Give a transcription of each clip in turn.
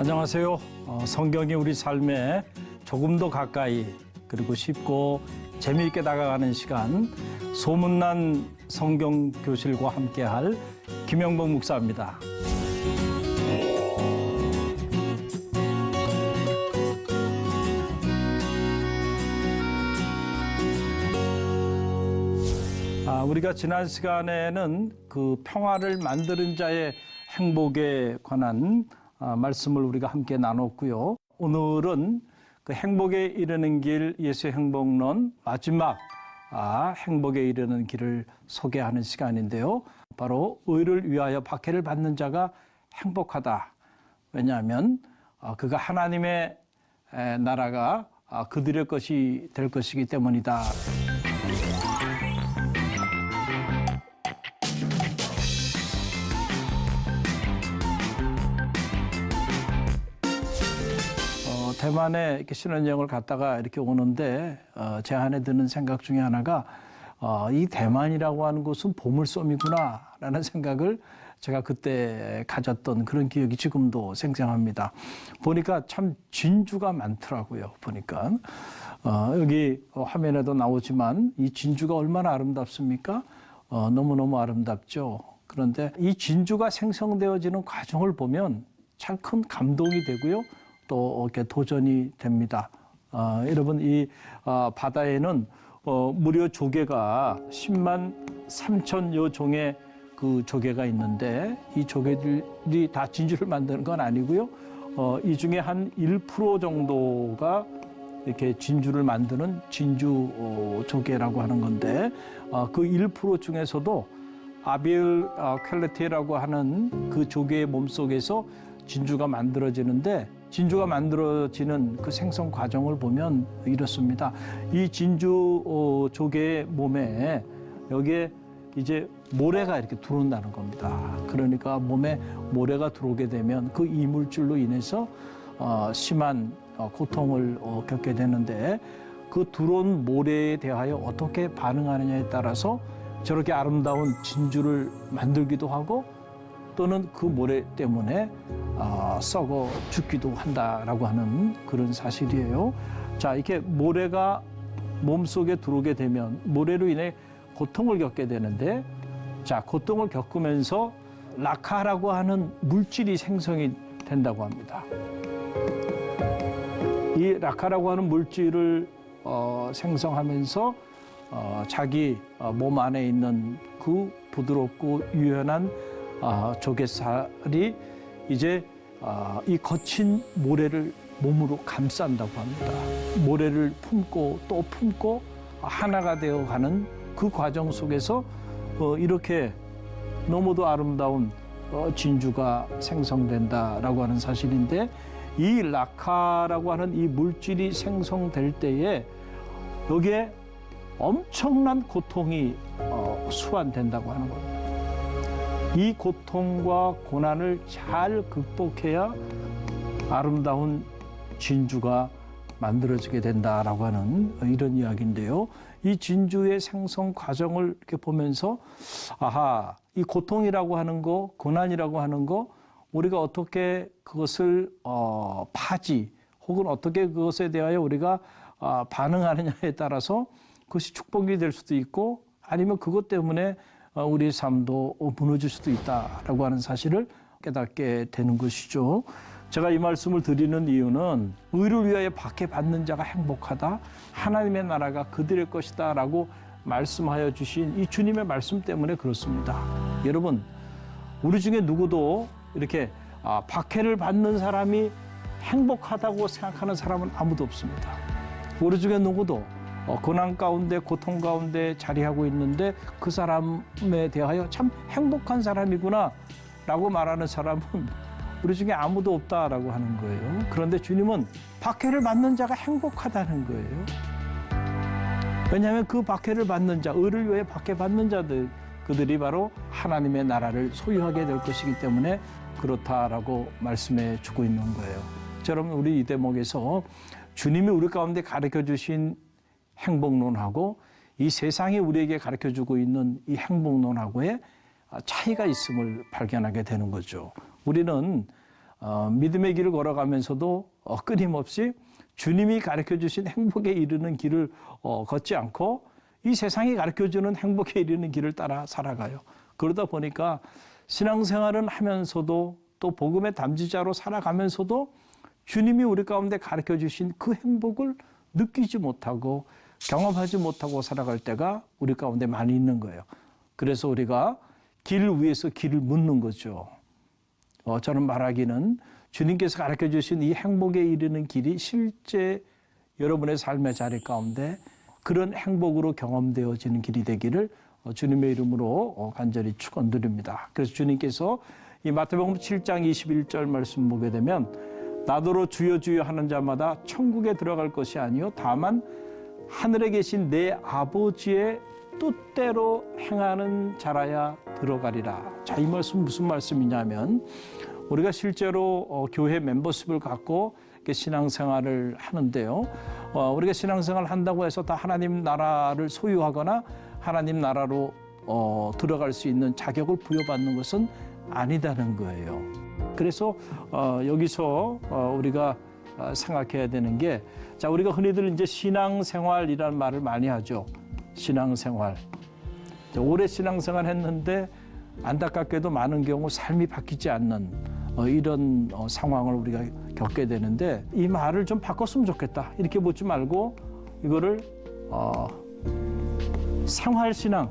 안녕하세요. 성경이 우리 삶에 조금 더 가까이 그리고 쉽고 재미있게 다가가는 시간 소문난 성경 교실과 함께할 김영복 목사입니다. 우리가 지난 시간에는 그 평화를 만드는 자의 행복에 관한 말씀을 우리가 함께 나눴고요. 오늘은 그 행복에 이르는 길 예수의 행복론 마지막 행복에 이르는 길을 소개하는 시간인데요. 바로 의를 위하여 박해를 받는 자가 행복하다. 왜냐하면 그가 하나님의 나라가 그들의 것이 될 것이기 때문이다. 대만에 이렇게 신혼여행을 갔다가 이렇게 오는데 제 안에 드는 생각 중에 하나가 이 대만이라고 하는 곳은 보물섬이구나라는 생각을 제가 그때 가졌던 그런 기억이 지금도 생생합니다. 보니까 참 진주가 많더라고요. 보니까 여기 화면에도 나오지만 이 진주가 얼마나 아름답습니까? 너무너무 아름답죠. 그런데 이 진주가 생성되어지는 과정을 보면 참 큰 감동이 되고요. 또 이렇게 도전이 됩니다. 여러분 이 바다에는 무려 조개가 10만 3천여 종의 그 조개가 있는데 이 조개들이 다 진주를 만드는 건 아니고요. 이 중에 한 1% 정도가 이렇게 진주를 만드는 진주 조개라고 하는 건데 그 1% 중에서도 아빌 퀄리티라고 하는 그 조개의 몸속에서 진주가 만들어지는데 진주가 만들어지는 그 생성 과정을 보면 이렇습니다. 이 진주 조개의 몸에 여기에 이제 모래가 이렇게 들어온다는 겁니다. 그러니까 몸에 모래가 들어오게 되면 그 이물질로 인해서 심한 고통을 겪게 되는데 그 들어온 모래에 대하여 어떻게 반응하느냐에 따라서 저렇게 아름다운 진주를 만들기도 하고 또는 그 모래 때문에 썩어 죽기도 한다라고 하는 그런 사실이에요. 자, 이렇게 모래가 몸속에 들어오게 되면 모래로 인해 고통을 겪게 되는데 자, 고통을 겪으면서 라카라고 하는 물질이 생성이 된다고 합니다. 이 라카라고 하는 물질을 생성하면서 자기 몸 안에 있는 그 부드럽고 유연한 조개살이 이제 이 거친 모래를 몸으로 감싼다고 합니다. 모래를 품고 또 품고 하나가 되어가는 그 과정 속에서 이렇게 너무도 아름다운 진주가 생성된다라고 하는 사실인데 이 라카라고 하는 이 물질이 생성될 때에 여기에 엄청난 고통이 수반된다고 하는 겁니다. 이 고통과 고난을 잘 극복해야 아름다운 진주가 만들어지게 된다라고 하는 이런 이야기인데요. 이 진주의 생성 과정을 이렇게 보면서 아하, 이 고통이라고 하는 거, 고난이라고 하는 거 우리가 어떻게 그것을 파지 혹은 어떻게 그것에 대하여 우리가 반응하느냐에 따라서 그것이 축복이 될 수도 있고 아니면 그것 때문에 우리의 삶도 무너질 수도 있다라고 하는 사실을 깨닫게 되는 것이죠. 제가 이 말씀을 드리는 이유는 의를 위하여 박해받는 자가 행복하다. 하나님의 나라가 그들의 것이다 라고 말씀하여 주신 이 주님의 말씀 때문에 그렇습니다. 여러분, 우리 중에 누구도 이렇게 박해를 받는 사람이 행복하다고 생각하는 사람은 아무도 없습니다. 우리 중에 누구도 고난 가운데 고통 가운데 자리하고 있는데 그 사람에 대하여 참 행복한 사람이구나 라고 말하는 사람은 우리 중에 아무도 없다라고 하는 거예요. 그런데 주님은 박해를 받는 자가 행복하다는 거예요. 왜냐하면 그 박해를 받는 자, 의를 위해 박해받는 자들 그들이 바로 하나님의 나라를 소유하게 될 것이기 때문에 그렇다라고 말씀해 주고 있는 거예요. 여러분, 우리 이 대목에서 주님이 우리 가운데 가르쳐 주신 행복론하고 이 세상이 우리에게 가르쳐주고 있는 이 행복론하고의 차이가 있음을 발견하게 되는 거죠. 우리는 믿음의 길을 걸어가면서도 끊임없이 주님이 가르쳐주신 행복에 이르는 길을 걷지 않고 이 세상이 가르쳐주는 행복에 이르는 길을 따라 살아가요. 그러다 보니까 신앙생활은 하면서도 또 복음의 담지자로 살아가면서도 주님이 우리 가운데 가르쳐주신 그 행복을 느끼지 못하고 경험하지 못하고 살아갈 때가 우리 가운데 많이 있는 거예요. 그래서 우리가 길 위에서 길을 묻는 거죠. 저는 말하기는 주님께서 가르쳐주신 이 행복에 이르는 길이 실제 여러분의 삶의 자리 가운데 그런 행복으로 경험되어지는 길이 되기를 주님의 이름으로 간절히 축원드립니다. 그래서 주님께서 이 마태복음 7장 21절 말씀 보게 되면 나더러 주여 주여 하는 자마다 천국에 들어갈 것이 아니요 다만 하늘에 계신 내 아버지의 뜻대로 행하는 자라야 들어가리라. 자, 이 말씀 무슨 말씀이냐면 우리가 실제로 교회 멤버십을 갖고 신앙생활을 하는데요. 우리가 신앙생활을 한다고 해서 다 하나님 나라를 소유하거나 하나님 나라로 들어갈 수 있는 자격을 부여받는 것은 아니다는 거예요. 그래서 여기서 우리가 생각해야 되는 게, 자, 우리가 흔히들 이제 신앙생활이라는 말을 많이 하죠. 신앙생활. 오래 신앙생활 했는데 안타깝게도 많은 경우 삶이 바뀌지 않는 이런 상황을 우리가 겪게 되는데 이 말을 좀 바꿨으면 좋겠다. 이렇게 보지 말고 이거를 생활신앙.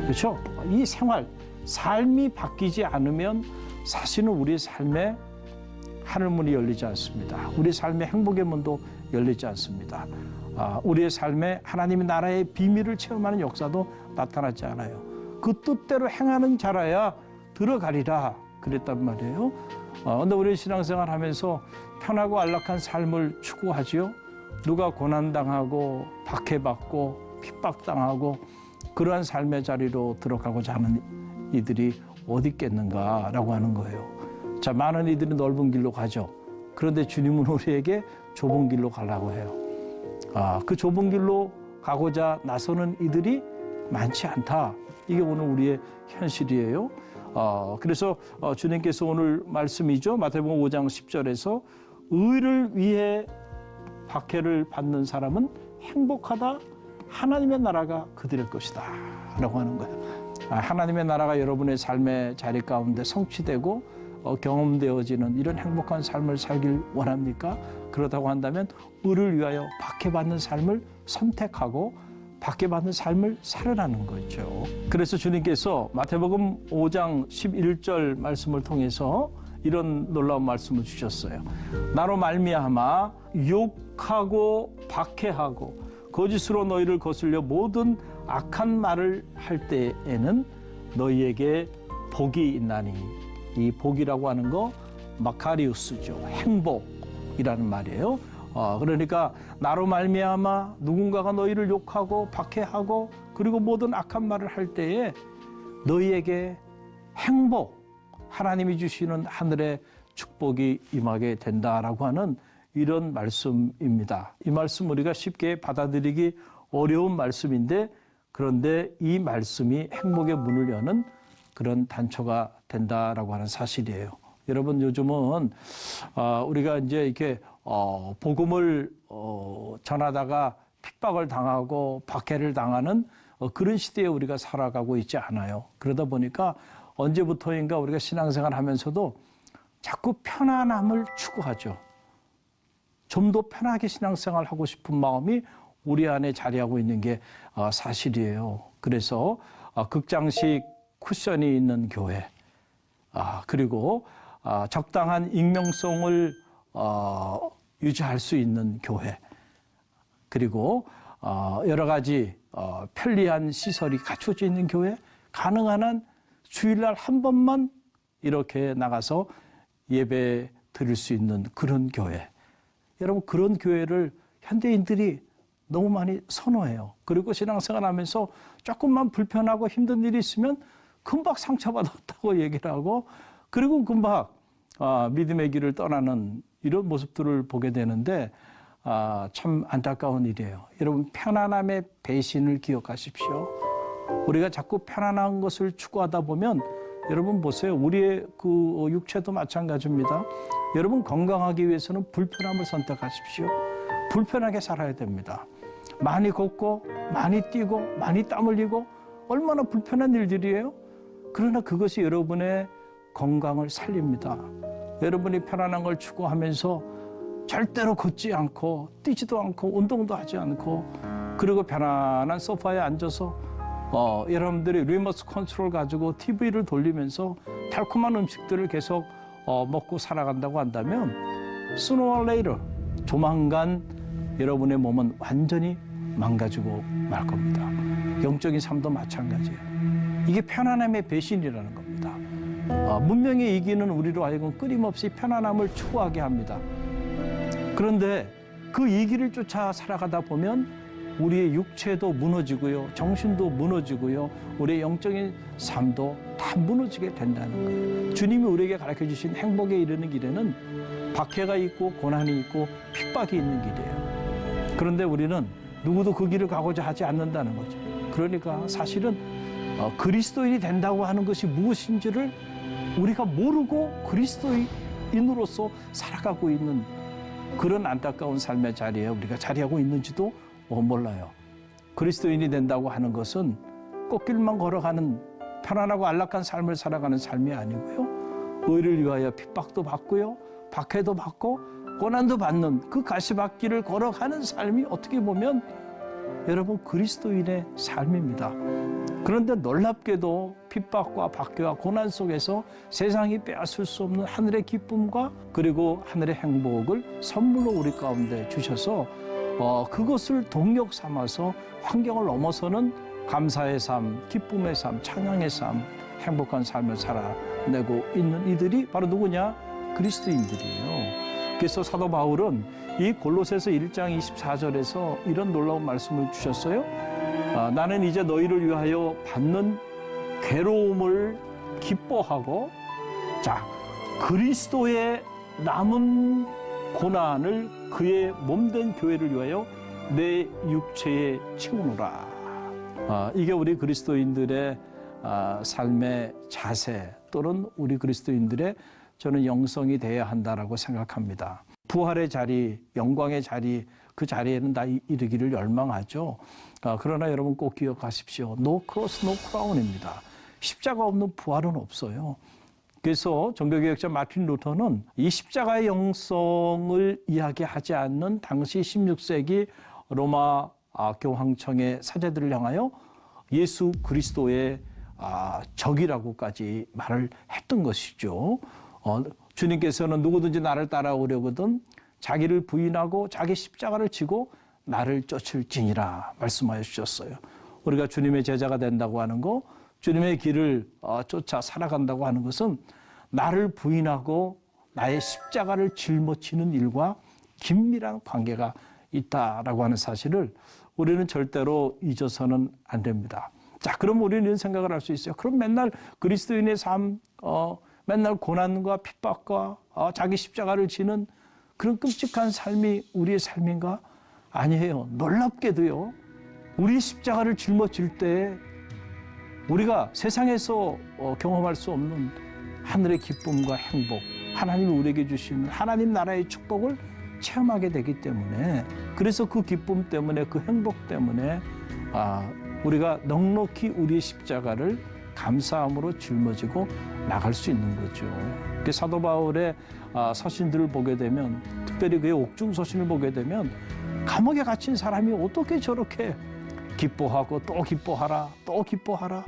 그렇죠? 이 생활, 삶이 바뀌지 않으면 사실은 우리 삶에 하늘문이 열리지 않습니다. 우리 삶의 행복의 문도 열리지 않습니다. 우리의 삶에 하나님의 나라의 비밀을 체험하는 역사도 나타나지 않아요. 그 뜻대로 행하는 자라야 들어가리라 그랬단 말이에요. 그런데 우리 신앙생활 하면서 편하고 안락한 삶을 추구하지요. 누가 고난당하고 박해받고 핍박당하고 그러한 삶의 자리로 들어가고자 하는 이들이 어디 있겠는가라고 하는 거예요. 자, 많은 이들이 넓은 길로 가죠. 그런데 주님은 우리에게 좁은 길로 가라고 해요. 그 좁은 길로 가고자 나서는 이들이 많지 않다. 이게 오늘 우리의 현실이에요. 그래서 주님께서 오늘 말씀이죠. 마태복음 5장 10절에서 의를 위해 박해를 받는 사람은 행복하다. 하나님의 나라가 그들의 것이다. 라고 하는 거예요. 하나님의 나라가 여러분의 삶의 자리 가운데 성취되고 경험되어지는 이런 행복한 삶을 살길 원합니까? 그렇다고 한다면 의를 위하여 박해받는 삶을 선택하고 박해받는 삶을 살아나는 거죠. 그래서 주님께서 마태복음 5장 11절 말씀을 통해서 이런 놀라운 말씀을 주셨어요. 나로 말미암아 욕하고 박해하고 거짓으로 너희를 거슬려 모든 악한 말을 할 때에는 너희에게 복이 있나니. 이 복이라고 하는 거 마카리우스죠. 행복이라는 말이에요. 그러니까 나로 말미암아 누군가가 너희를 욕하고 박해하고 그리고 모든 악한 말을 할 때에 너희에게 행복, 하나님이 주시는 하늘의 축복이 임하게 된다라고 하는 이런 말씀입니다. 이 말씀 우리가 쉽게 받아들이기 어려운 말씀인데 그런데 이 말씀이 행복의 문을 여는 그런 단초가 된다라고 하는 사실이에요. 여러분 요즘은 우리가 이제 이렇게 복음을 전하다가 핍박을 당하고 박해를 당하는 그런 시대에 우리가 살아가고 있지 않아요. 그러다 보니까 언제부터인가 우리가 신앙생활 하면서도 자꾸 편안함을 추구하죠. 좀 더 편하게 신앙생활 하고 싶은 마음이 우리 안에 자리하고 있는 게 사실이에요. 그래서 극장식 쿠션이 있는 교회, 그리고 적당한 익명성을 유지할 수 있는 교회, 그리고 여러 가지 편리한 시설이 갖춰져 있는 교회, 가능한 한 주일날 한 번만 이렇게 나가서 예배 드릴 수 있는 그런 교회. 여러분 그런 교회를 현대인들이 너무 많이 선호해요. 그리고 신앙생활 하면서 조금만 불편하고 힘든 일이 있으면 금방 상처받았다고 얘기를 하고 그리고 금방 믿음의 길을 떠나는 이런 모습들을 보게 되는데 참 안타까운 일이에요. 여러분 편안함의 배신을 기억하십시오. 우리가 자꾸 편안한 것을 추구하다 보면 여러분 보세요. 우리의 그 육체도 마찬가지입니다. 여러분 건강하기 위해서는 불편함을 선택하십시오. 불편하게 살아야 됩니다. 많이 걷고 많이 뛰고 많이 땀 흘리고 얼마나 불편한 일들이에요. 그러나 그것이 여러분의 건강을 살립니다. 여러분이 편안한 걸 추구하면서 절대로 걷지 않고 뛰지도 않고 운동도 하지 않고 그리고 편안한 소파에 앉아서 여러분들이 리모트 컨트롤 가지고 TV를 돌리면서 달콤한 음식들을 계속 먹고 살아간다고 한다면 sooner or later 조만간 여러분의 몸은 완전히 망가지고 말 겁니다. 영적인 삶도 마찬가지예요. 이게 편안함의 배신이라는 겁니다. 문명의 이기는 우리로 하여금 끊임없이 편안함을 추구하게 합니다. 그런데 그 이기를 쫓아 살아가다 보면 우리의 육체도 무너지고요, 정신도 무너지고요, 우리의 영적인 삶도 다 무너지게 된다는 거예요. 주님이 우리에게 가르쳐 주신 행복에 이르는 길에는 박해가 있고 고난이 있고 핍박이 있는 길이에요. 그런데 우리는 누구도 그 길을 가고자 하지 않는다는 거죠. 그러니까 사실은 그리스도인이 된다고 하는 것이 무엇인지를 우리가 모르고 그리스도인으로서 살아가고 있는 그런 안타까운 삶의 자리에 우리가 자리하고 있는지도 몰라요. 그리스도인이 된다고 하는 것은 꽃길만 걸어가는 편안하고 안락한 삶을 살아가는 삶이 아니고요. 의를 위하여 핍박도 받고요. 박해도 받고 고난도 받는 그 가시밭길을 걸어가는 삶이 어떻게 보면 여러분 그리스도인의 삶입니다. 그런데 놀랍게도 핍박과 박해와 고난 속에서 세상이 빼앗을 수 없는 하늘의 기쁨과 그리고 하늘의 행복을 선물로 우리 가운데 주셔서 그것을 동력 삼아서 환경을 넘어서는 감사의 삶, 기쁨의 삶, 찬양의 삶, 행복한 삶을 살아내고 있는 이들이 바로 누구냐? 그리스도인들이에요. 그래서 사도 바울은 이 골로새서 1장 24절에서 이런 놀라운 말씀을 주셨어요. 나는 이제 너희를 위하여 받는 괴로움을 기뻐하고 그리스도의 남은 고난을 그의 몸된 교회를 위하여 내 육체에 채우노라. 이게 우리 그리스도인들의 삶의 자세 또는 우리 그리스도인들의 저는 영성이 되어야 한다라고 생각합니다. 부활의 자리, 영광의 자리, 그 자리에는 다 이르기를 열망하죠. 그러나 여러분 꼭 기억하십시오. No cross, no crown입니다. 십자가 없는 부활은 없어요. 그래서 종교개혁자 마틴 루터는 이 십자가의 영성을 이야기하지 않는 당시 16세기 로마 교황청의 사제들을 향하여 예수 그리스도의 적이라고까지 말을 했던 것이죠. 주님께서는 누구든지 나를 따라오려거든 자기를 부인하고 자기 십자가를 지고 나를 쫓을지니라 말씀하여 주셨어요. 우리가 주님의 제자가 된다고 하는 거, 주님의 길을 쫓아 살아간다고 하는 것은 나를 부인하고 나의 십자가를 짊어지는 일과 긴밀한 관계가 있다라고 하는 사실을 우리는 절대로 잊어서는 안 됩니다. 자, 그럼 우리는 이런 생각을 할 수 있어요. 그럼 맨날 그리스도인의 삶, 맨날 고난과 핍박과 자기 십자가를 지는 그런 끔찍한 삶이 우리의 삶인가? 아니에요. 놀랍게도요. 우리 십자가를 짊어질 때 우리가 세상에서 경험할 수 없는 하늘의 기쁨과 행복, 하나님이 우리에게 주시는 하나님 나라의 축복을 체험하게 되기 때문에 그래서 그 기쁨 때문에 그 행복 때문에 우리가 넉넉히 우리의 십자가를 감사함으로 짊어지고 나갈 수 있는 거죠. 사도 바울의 서신들을 보게 되면 특별히 그의 옥중 서신을 보게 되면 감옥에 갇힌 사람이 어떻게 저렇게 기뻐하고 또 기뻐하라 또 기뻐하라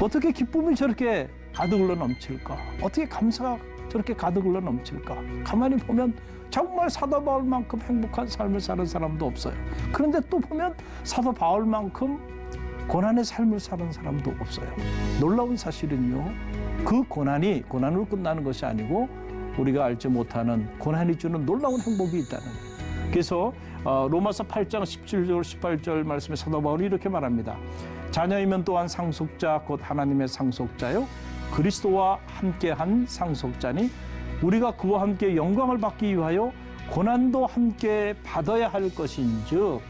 어떻게 기쁨이 저렇게 가득 흘러 넘칠까? 어떻게 감사가 저렇게 가득 흘러 넘칠까? 가만히 보면 정말 사도 바울만큼 행복한 삶을 사는 사람도 없어요. 그런데 또 보면 사도 바울만큼 고난의 삶을 사는 사람도 없어요. 놀라운 사실은요. 그 고난으로 끝나는 것이 아니고 우리가 알지 못하는 고난이 주는 놀라운 행복이 있다는 거예요. 그래서 로마서 8장 17절 18절 말씀에 사도 바울이 이렇게 말합니다. 자녀이면 또한 상속자 곧 하나님의 상속자요 그리스도와 함께한 상속자니 우리가 그와 함께 영광을 받기 위하여 고난도 함께 받아야 할 것인즉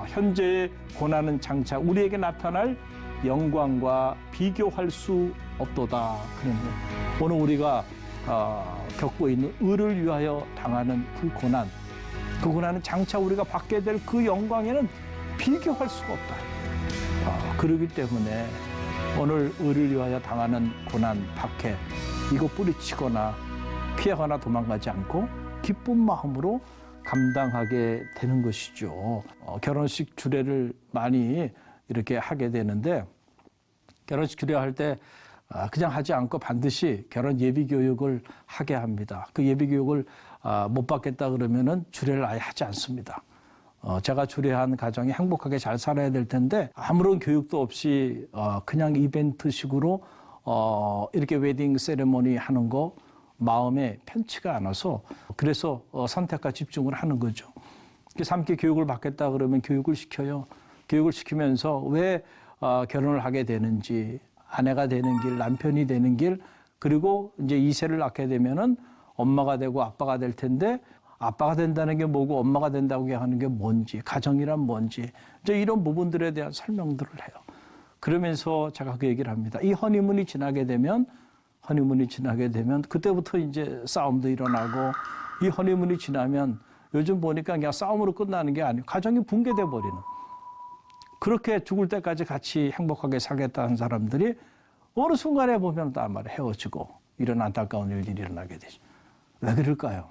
현재의 고난은 장차 우리에게 나타날 영광과 비교할 수 없도다. 그런데 오늘 우리가 겪고 있는 의를 위하여 당하는 그 고난은 장차 우리가 받게 될 그 영광에는 비교할 수가 없다. 그러기 때문에 오늘 의를 위하여 당하는 고난, 박해 이거 뿌리치거나 피하거나 도망가지 않고 기쁜 마음으로 감당하게 되는 것이죠. 결혼식 주례를 많이 이렇게 하게 되는데 결혼식 주례할 때 그냥 하지 않고 반드시 결혼 예비 교육을 하게 합니다. 그 예비 교육을 못 받겠다 그러면은 주례를 아예 하지 않습니다. 제가 주례한 가정이 행복하게 잘 살아야 될 텐데 아무런 교육도 없이 그냥 이벤트식으로 이렇게 웨딩 세레모니 하는 거 마음에 편치가 않아서 그래서 선택과 집중을 하는 거죠. 함께 교육을 받겠다 그러면 교육을 시켜요. 교육을 시키면서 왜 결혼을 하게 되는지, 아내가 되는 길, 남편이 되는 길, 그리고 이제 2세를 낳게 되면은 엄마가 되고 아빠가 될 텐데 아빠가 된다는 게 뭐고 엄마가 된다고 하는 게 뭔지, 가정이란 뭔지 이제 이런 부분들에 대한 설명들을 해요. 그러면서 제가 그 얘기를 합니다. 이 허니문이 지나게 되면 그때부터 이제 싸움도 일어나고 이 허니문이 지나면 요즘 보니까 그냥 싸움으로 끝나는 게 아니고 가정이 붕괴돼 버리는 그렇게 죽을 때까지 같이 행복하게 살겠다는 사람들이 어느 순간에 보면 또 아마 헤어지고 이런 안타까운 일들이 일어나게 되죠. 왜 그럴까요?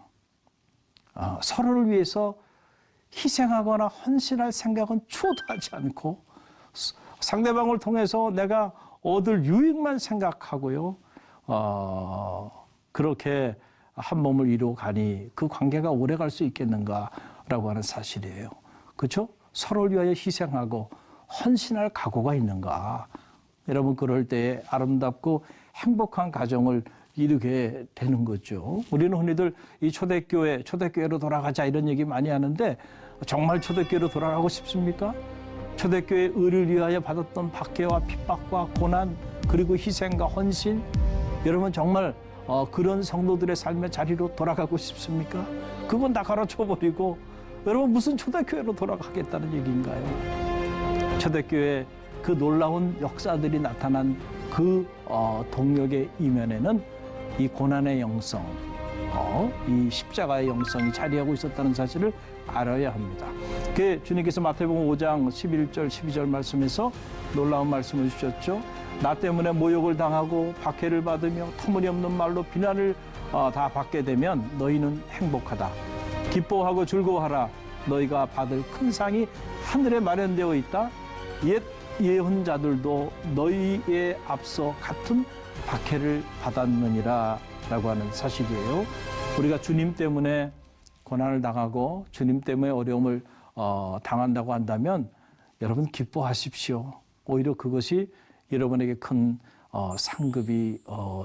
서로를 위해서 희생하거나 헌신할 생각은 추호도 하지 않고 상대방을 통해서 내가 얻을 유익만 생각하고요. 그렇게 한 몸을 이루어 가니 그 관계가 오래 갈 수 있겠는가라고 하는 사실이에요. 그렇죠? 서로를 위하여 희생하고 헌신할 각오가 있는가. 여러분 그럴 때 아름답고 행복한 가정을 이루게 되는 거죠. 우리는 흔히들 이 초대교회로 돌아가자 이런 얘기 많이 하는데 정말 초대교회로 돌아가고 싶습니까? 초대교회의 의를 위하여 받았던 박해와 핍박과 고난 그리고 희생과 헌신 여러분 정말 그런 성도들의 삶의 자리로 돌아가고 싶습니까? 그건 다 가로쳐버리고 여러분 무슨 초대교회로 돌아가겠다는 얘기인가요? 초대교회 그 놀라운 역사들이 나타난 그 동력의 이면에는 이 고난의 영성, 이 십자가의 영성이 자리하고 있었다는 사실을 알아야 합니다. 그 주님께서 마태복음 5장 11절, 12절 말씀에서 놀라운 말씀을 주셨죠. 나 때문에 모욕을 당하고 박해를 받으며 터무니없는 말로 비난을 다 받게 되면 너희는 행복하다. 기뻐하고 즐거워하라. 너희가 받을 큰 상이 하늘에 마련되어 있다. 옛 예언자들도 너희에 앞서 같은 박해를 받았느니라 라고 하는 사실이에요. 우리가 주님 때문에 고난을 당하고 주님 때문에 어려움을 당한다고 한다면 여러분 기뻐하십시오. 오히려 그것이 여러분에게 큰 상급이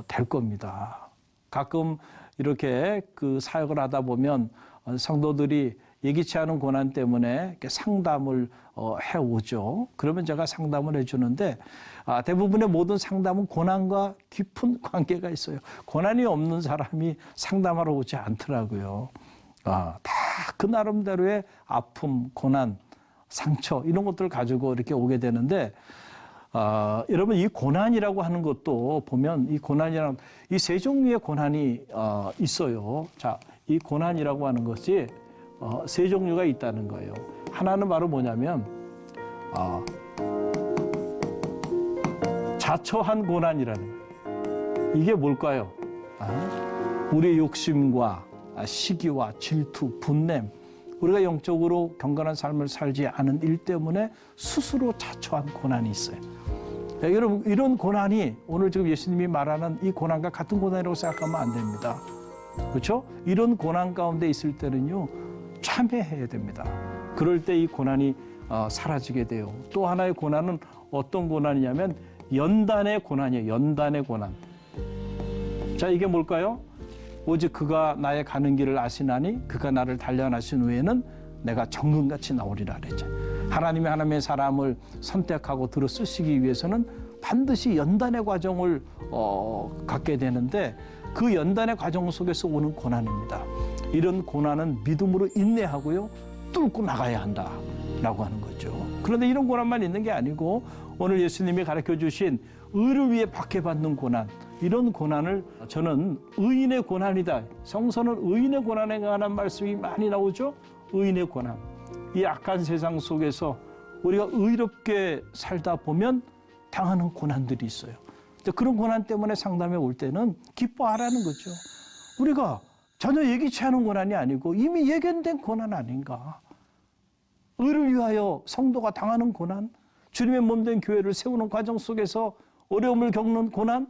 될 겁니다. 가끔 이렇게 그 사역을 하다 보면 성도들이 예기치 않은 고난 때문에 이렇게 상담을 해오죠. 그러면 제가 상담을 해주는데 대부분의 모든 상담은 고난과 깊은 관계가 있어요. 고난이 없는 사람이 상담하러 오지 않더라고요. 다 그 나름대로의 아픔, 고난, 상처 이런 것들을 가지고 이렇게 오게 되는데 여러분 이 고난이라고 하는 것도 보면 이 고난이란 이 세 종류의 고난이 있어요. 자, 이 고난이라고 하는 것이 세 종류가 있다는 거예요. 하나는 바로 뭐냐면 자처한 고난이라는 거예요. 이게 뭘까요? 우리의 욕심과 시기와 질투, 분냄, 우리가 영적으로 경건한 삶을 살지 않은 일 때문에 스스로 자처한 고난이 있어요. 여러분 이런 고난이 오늘 지금 예수님이 말하는 이 고난과 같은 고난이라고 생각하면 안 됩니다. 그렇죠? 이런 고난 가운데 있을 때는요. 참회해야 됩니다. 그럴 때 이 고난이 사라지게 돼요. 또 하나의 고난은 어떤 고난이냐면 연단의 고난이에요. 연단의 고난. 자, 이게 뭘까요? 오직 그가 나의 가는 길을 아시나니 그가 나를 단련하신 후에는 내가 정금같이 나오리라 그랬죠. 하나님의 사람을 선택하고 들어 쓰시기 위해서는 반드시 연단의 과정을 갖게 되는데 그 연단의 과정 속에서 오는 고난입니다. 이런 고난은 믿음으로 인내하고요. 뚫고 나가야 한다라고 하는 거죠. 그런데 이런 고난만 있는 게 아니고 오늘 예수님이 가르쳐 주신 의를 위해 박해받는 고난, 이런 고난을 저는 의인의 고난이다. 성서는 의인의 고난에 관한 말씀이 많이 나오죠. 의인의 고난. 이 악한 세상 속에서 우리가 의롭게 살다 보면 당하는 고난들이 있어요. 그런 고난 때문에 상담에 올 때는 기뻐하라는 거죠. 우리가 전혀 예기치 않은 고난이 아니고 이미 예견된 고난 아닌가. 의를 위하여 성도가 당하는 고난, 주님의 몸된 교회를 세우는 과정 속에서 어려움을 겪는 고난,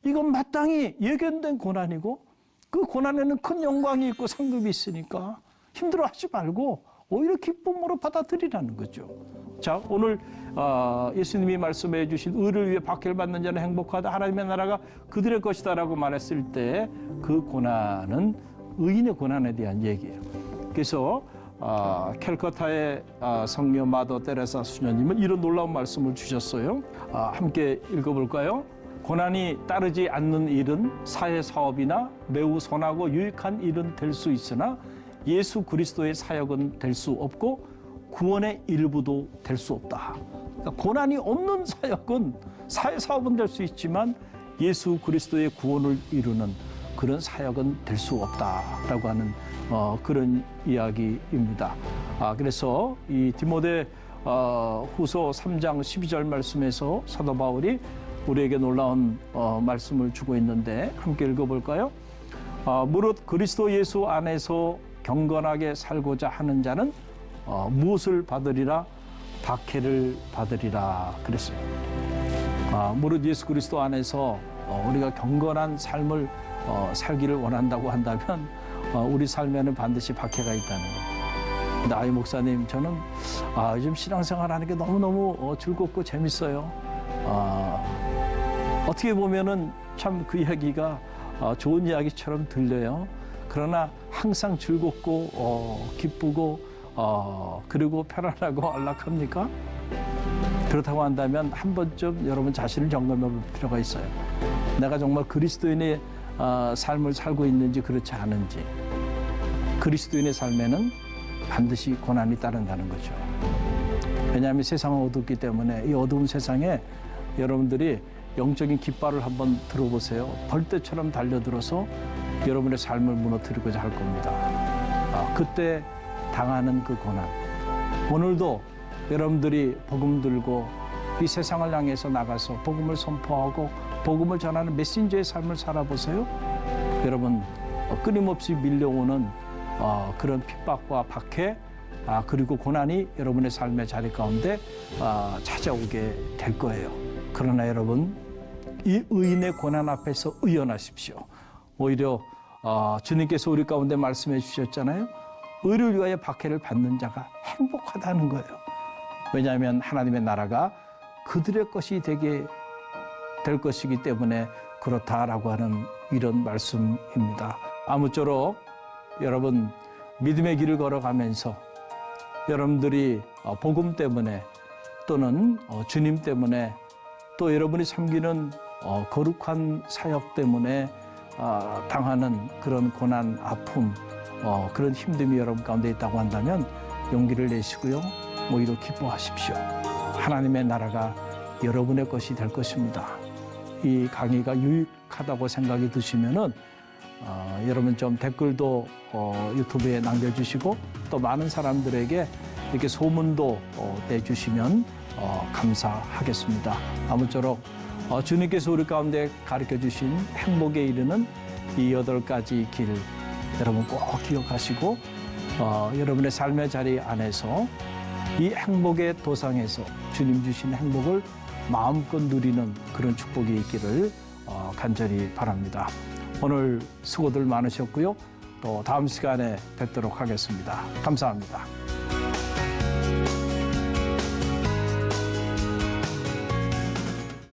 이건 마땅히 예견된 고난이고 그 고난에는 큰 영광이 있고 상급이 있으니까 힘들어하지 말고 오히려 기쁨으로 받아들이라는 거죠. 자, 오늘 예수님이 말씀해 주신 의를 위해 박해를 받는 자는 행복하다. 하나님의 나라가 그들의 것이다라고 말했을 때 그 고난은 의인의 고난에 대한 얘기예요. 그래서 캘커타의 성녀 마더 테레사 수녀님은 이런 놀라운 말씀을 주셨어요. 함께 읽어볼까요? 고난이 따르지 않는 일은 사회 사업이나 매우 선하고 유익한 일은 될 수 있으나 예수 그리스도의 사역은 될 수 없고 구원의 일부도 될 수 없다. 그러니까 고난이 없는 사역은 사회 사업은 될 수 있지만 예수 그리스도의 구원을 이루는 그런 사역은 될 수 없다라고 하는 그런 이야기입니다. 그래서 이 디모데 후서 3장 12절 말씀에서 사도 바울이 우리에게 놀라운 말씀을 주고 있는데 함께 읽어볼까요? 무릇 그리스도 예수 안에서 경건하게 살고자 하는 자는 무엇을 받으리라? 박해를 받으리라 그랬어요. 무릇 예수 그리스도 안에서 우리가 경건한 삶을 살기를 원한다고 한다면 우리 삶에는 반드시 박해가 있다는 거예요. 근데 아이 목사님, 저는 요즘 신앙생활 하는 게 너무너무 즐겁고 재밌어요. 어떻게 보면은 참 그 이야기가 좋은 이야기처럼 들려요. 그러나 항상 즐겁고 기쁘고 그리고 편안하고 안락합니까? 그렇다고 한다면 한 번쯤 여러분 자신을 점검해 볼 필요가 있어요. 내가 정말 그리스도인의 삶을 살고 있는지 그렇지 않은지. 그리스도인의 삶에는 반드시 고난이 따른다는 거죠. 왜냐하면 세상은 어둡기 때문에 이 어두운 세상에 여러분들이 영적인 깃발을 한번 들어보세요. 벌떼처럼 달려들어서 여러분의 삶을 무너뜨리고자 할 겁니다. 그때 당하는 그 고난. 오늘도 여러분들이 복음 들고 이 세상을 향해서 나가서 복음을 선포하고 복음을 전하는 메신저의 삶을 살아보세요. 여러분, 끊임없이 밀려오는 그런 핍박과 박해, 그리고 고난이 여러분의 삶의 자리 가운데 찾아오게 될 거예요. 그러나 여러분, 이 의인의 고난 앞에서 의연하십시오. 오히려 주님께서 우리 가운데 말씀해 주셨잖아요. 의를 위하여 박해를 받는 자가 행복하다는 거예요. 왜냐하면 하나님의 나라가 그들의 것이 되게 될 것이기 때문에 그렇다라고 하는 이런 말씀입니다. 아무쪼록 여러분 믿음의 길을 걸어가면서 여러분들이 복음 때문에 또는 주님 때문에 또 여러분이 섬기는 거룩한 사역 때문에 당하는 그런 고난, 아픔, 그런 힘듦이 여러분 가운데 있다고 한다면 용기를 내시고요. 오히려 기뻐하십시오. 하나님의 나라가 여러분의 것이 될 것입니다. 이 강의가 유익하다고 생각이 드시면은 여러분 좀 댓글도 유튜브에 남겨주시고 또 많은 사람들에게 이렇게 소문도 내주시면 감사하겠습니다. 아무쪼록 주님께서 우리 가운데 가르쳐 주신 행복에 이르는 이 8가지 길 여러분 꼭 기억하시고 여러분의 삶의 자리 안에서 이 행복의 도상에서 주님 주신 행복을 마음껏 누리는 그런 축복이 있기를 간절히 바랍니다. 오늘 수고들 많으셨고요. 또 다음 시간에 뵙도록 하겠습니다. 감사합니다.